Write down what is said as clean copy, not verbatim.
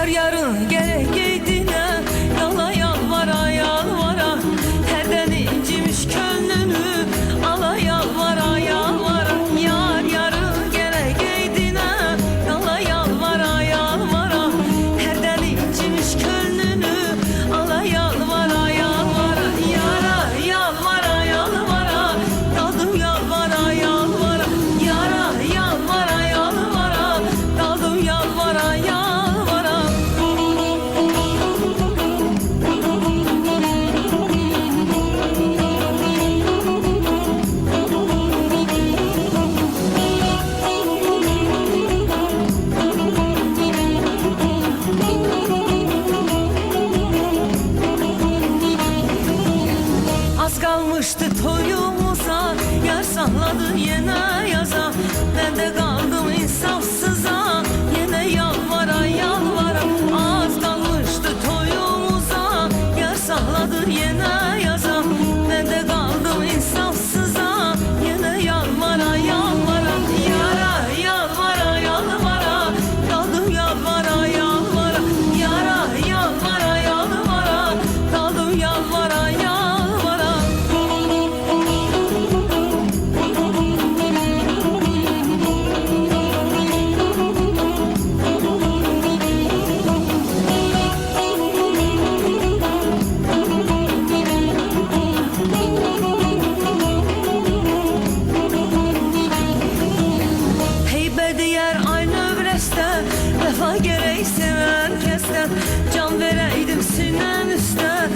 Yar yarın gerek eydine, yala yalvara yalvara, herden incimiş könlünü, ala yalvara yalvara. Yar yarın gerek eydine, yala yalvara yalvara, herden incimiş könlünü, ala yalvara yalvara. Yara yalvara yalvara, daldım yalvara yalvara. Yara yalvara yalvara, daldım yalvara yalvara. Az kalmıştı toyumuza, yar salladı yine yaza. Ben de kaldım insafsıza, yine yalvara yalvara. Az kalmıştı toyumuza, yar salladı yine yaza. Ben de kaldım insafsıza, yine yalvara yalvara. Yara yalvara yalvara, kaldım yalvara yalvara. Yara yalvara yalvara, kaldım yalvara yalvara. Diğer aynı övreste, vefa gerek seven kesten, can vereydim sinen üstte.